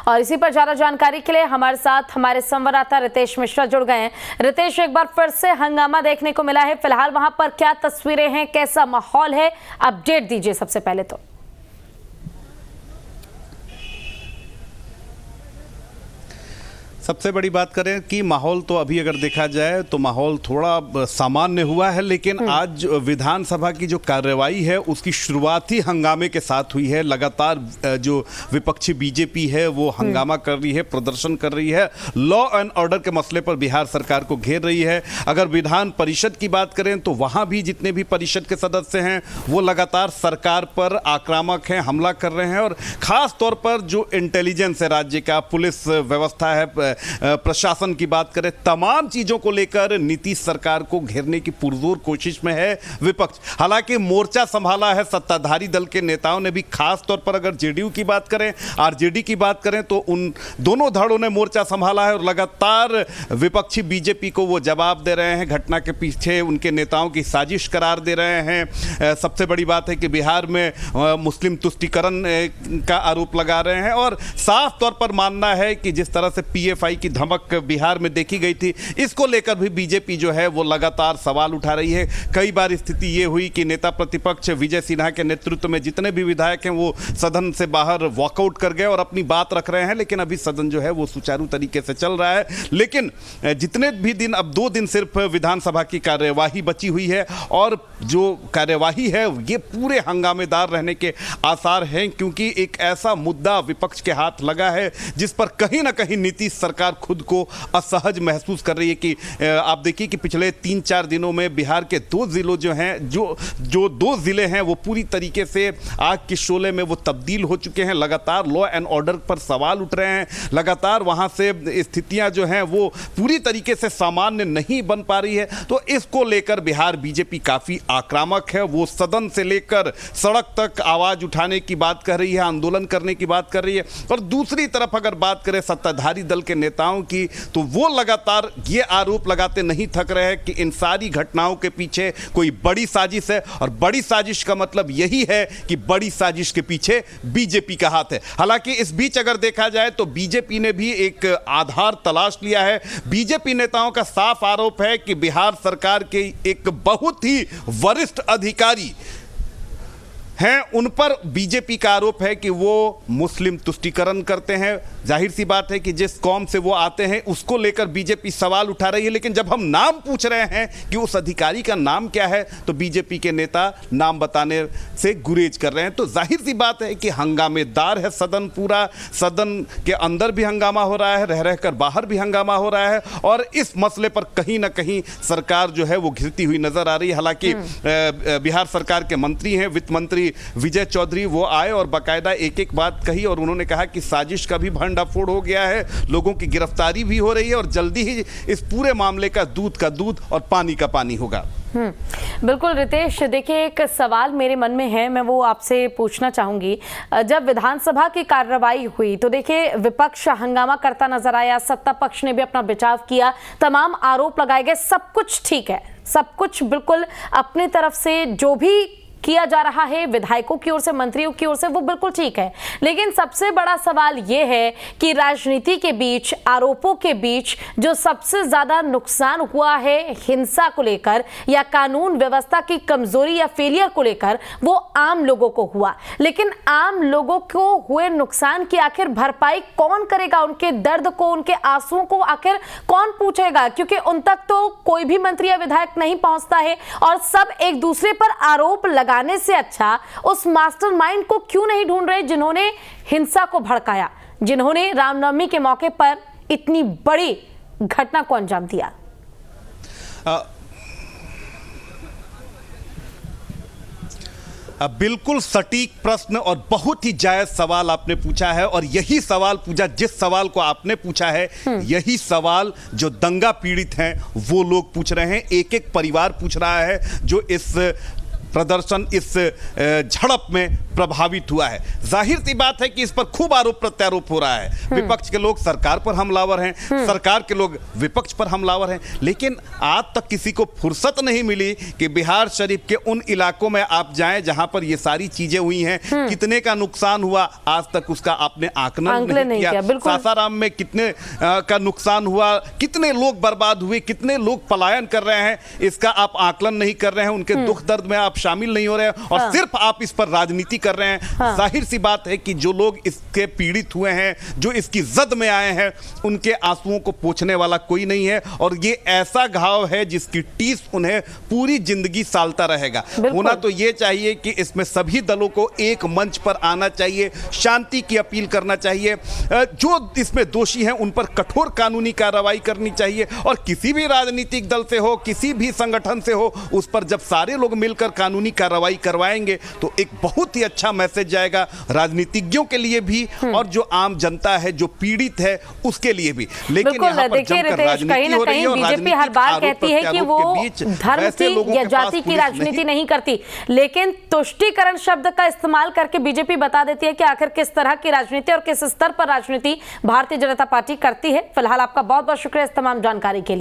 और इसी पर ज्यादा जानकारी के लिए हमारे साथ हमारे संवाददाता रितेश मिश्रा जुड़ गए हैं। रितेश, एक बार फिर से हंगामा देखने को मिला है, फिलहाल वहां पर क्या तस्वीरें हैं, कैसा माहौल है, अपडेट दीजिए सबसे पहले तो। सबसे बड़ी बात करें कि माहौल तो अभी अगर देखा जाए तो माहौल थोड़ा सामान्य हुआ है, लेकिन आज विधानसभा की जो कार्यवाही है उसकी शुरुआत ही हंगामे के साथ हुई है। लगातार जो विपक्षी बीजेपी है वो हंगामा कर रही है, प्रदर्शन कर रही है, लॉ एंड ऑर्डर के मसले पर बिहार सरकार को घेर रही है। अगर विधान परिषद की बात करें तो वहां भी जितने भी परिषद के सदस्य हैं वो लगातार सरकार पर आक्रामक हैं, हमला कर रहे हैं। और खास तौर पर जो इंटेलिजेंस है राज्य का, पुलिस व्यवस्था है, प्रशासन की बात करें, तमाम चीजों को लेकर नीतीश सरकार को घेरने की पुरजोर कोशिश में है विपक्ष। हालांकि मोर्चा संभाला है सत्ताधारी दल के नेताओं ने भी, खास तौर पर अगर जेडीयू की बात करें, आरजेडी की बात करें तो उन दोनों धड़ों ने मोर्चा संभाला है और लगातार विपक्षी बीजेपी को वो जवाब दे रहे हैं, घटना के पीछे उनके नेताओं की साजिश करार दे रहे हैं। सबसे बड़ी बात है कि बिहार में मुस्लिम तुष्टीकरण का आरोप लगा रहे हैं और साफ तौर पर मानना है कि जिस तरह से पीएफआई की धमक बिहार में देखी गई थी, इसको लेकर भी बीजेपी जो है वो लगातार सवाल उठा रही है। कई बार स्थिति ये हुई कि नेता प्रतिपक्ष विजय सिन्हा के नेतृत्व में जितने भी विधायक हैं वो सदन से बाहर वॉकआउट कर गए और अपनी बात रख रहे हैं, लेकिन अभी सदन जो है वो सुचारू तरीके से चल रहा है। लेकिन जितने भी दिन, अब 2 दिन सिर्फ विधानसभा की कार्यवाही बची हुई है और जो कार्यवाही है ये पूरे हंगामेदार रहने के आसार हैं, क्योंकि एक ऐसा मुद्दा विपक्ष के हाथ लगा है जिस पर कहीं ना कहीं नीतीश सरकार खुद को असहज महसूस कर रही है। कि आप देखिए कि पिछले 3-4 दिनों में बिहार के 2 जिलों जो हैं, जो 2 जिले हैं वो पूरी तरीके से आग के शोले में वो तब्दील हो चुके हैं। लगातार लॉ एंड ऑर्डर पर सवाल उठ रहे हैं, लगातार वहां से स्थितियां जो हैं वो पूरी तरीके से सामान्य नहीं बन पा रही है। तो इसको लेकर बिहार बीजेपी काफी आक्रामक है, वो सदन से लेकर सड़क तक आवाज उठाने की बात कर रही है, आंदोलन करने की बात कर रही है। और दूसरी तरफ अगर बात करें सत्ताधारी दल के नेताओं की, तो वो लगातार ये आरोप लगाते नहीं थक रहे हैं कि इन सारी घटनाओं के पीछे कोई बड़ी साजिश है और बड़ी साजिश का मतलब यही है कि बड़ी साजिश के पीछे बीजेपी का हाथ है। हालांकि इस बीच अगर देखा जाए तो बीजेपी ने भी एक आधार तलाश लिया है। बीजेपी नेताओं का साफ आरोप है कि बिहार सरकार के एक बहुत ही वरिष्ठ अधिकारी हैं, उन पर बीजेपी का आरोप है कि वो मुस्लिम तुष्टीकरण करते हैं। जाहिर सी बात है कि जिस कौम से वो आते हैं उसको लेकर बीजेपी सवाल उठा रही है, लेकिन जब हम नाम पूछ रहे हैं कि उस अधिकारी का नाम क्या है तो बीजेपी के नेता नाम बताने से गुरेज कर रहे हैं। तो जाहिर सी बात है कि हंगामेदार है सदन, पूरा सदन के अंदर भी हंगामा हो रहा है, रह रहकर बाहर भी हंगामा हो रहा है और इस मसले पर कहीं ना कहीं सरकार जो है वो घिरती हुई नजर आ रही है। हालांकि बिहार सरकार के मंत्री हैं, वित्त मंत्री विजय चौधरी, वो आए और बाकायदा एक बात कही और उन्होंने कहा कि साजिश का भी भंडाफोड़ हो गया है, लोगों की गिरफ्तारी भी हो रही है और जल्दी ही इस पूरे मामले का दूध और पानी का पानी होगा। बिल्कुल रितेश, देखिए एक सवाल मेरे मन में है, मैं वो आपसे पूछना चाहूंगी। जब विधानसभा की कार्रवाई हुई तो देखिए विपक्ष हंगामा करता नजर आया, सत्ता पक्ष ने भी अपना बचाव किया, तमाम आरोप लगाए गए, सब कुछ ठीक है, सब कुछ बिल्कुल अपनी तरफ से जो भी किया जा रहा है विधायकों की ओर से, मंत्रियों की ओर से, वो बिल्कुल ठीक है। लेकिन सबसे बड़ा सवाल यह है कि राजनीति के बीच, आरोपों के बीच जो सबसे ज्यादा नुकसान हुआ है हिंसा को लेकर या कानून व्यवस्था की कमजोरी या फेलियर को लेकर, वो आम लोगों को हुआ। लेकिन आम लोगों को हुए नुकसान की आखिर भरपाई कौन करेगा? उनके दर्द को, उनके आंसुओं को आखिर कौन पूछेगा? क्योंकि उन तक तो कोई भी मंत्री या विधायक नहीं पहुंचता है और सब एक दूसरे पर आरोप लगाने से अच्छा उस मास्टरमाइंड को क्यों नहीं ढूंढ रहे जिन्होंने हिंसा को भड़काया, जिन्होंने रामनवमी के मौके पर इतनी बड़ी घटना को अंजाम दिया? बिल्कुल सटीक प्रश्न और बहुत ही जायज सवाल आपने पूछा है और यही सवाल पूछा, जिस सवाल को आपने पूछा है यही सवाल जो दंगा पीड़ित हैं वो लोग पूछ रहे हैं। एक परिवार पूछ रहा है जो इस प्रदर्शन इस झड़प में प्रभावित हुआ है। जाहिर सी बात है कि इस पर खूब आरोप प्रत्यारोप हो रहा है। विपक्ष के लोग सरकार पर हमलावर हैं, सरकार के लोग विपक्ष पर हमलावर हैं, लेकिन आज तक किसी को फुर्सत नहीं मिली कि बिहार शरीफ के उन इलाकों में आप जाएं जहां पर ये सारी चीजें हुई हैं। कितने का नुकसान हुआ आज तक उसका आपने आकलन नहीं किया। सासाराम में कितने का नुकसान हुआ, कितने लोग बर्बाद हुए, कितने लोग पलायन कर रहे हैं, इसका आप आकलन नहीं कर रहे हैं। उनके दुख दर्द में आप शामिल नहीं हो रहे हैं और सिर्फ आप इस पर राजनीति कर रहे हैं। जाहिर सी बात है कि जो लोग इसके पीड़ित हुए हैं, जो इसकी जद में आए हैं, उनके आंसुओं को पोंछने वाला कोई नहीं है और ये ऐसा घाव है जिसकी टीस उन्हें पूरी जिंदगी सालता रहेगा। होना तो ये चाहिए कि इसमें सभी दलों को एक मंच पर आना चाहिए, शांति की अपील करना चाहिए, जो इसमें दोषी हैं उन पर कठोर कानूनी कार्रवाई करनी चाहिए और किसी भी राजनीतिक दल से हो, किसी भी संगठन से हो, उस पर जब सारे लोग मिलकर कानूनी कार्रवाई करवाएंगे तो एक बहुत ही अच्छा मैसेज जाएगा राजनीतिज्ञों के लिए भी और जो आम जनता है, जो पीड़ित है, उसके लिए भी। लेकिन यहाँ पर जमकर राजनीति हो रही है और बीजेपी हर बार कहती है कि वो धर्म की या जाति की राजनीति नहीं करती, लेकिन तुष्टीकरण शब्द का इस्तेमाल करके बीजेपी बता देती है कि आखिर किस तरह की राजनीति और किस स्तर पर राजनीति भारतीय जनता पार्टी करती है। फिलहाल आपका बहुत बहुत शुक्रिया इस तमाम जानकारी के लिए।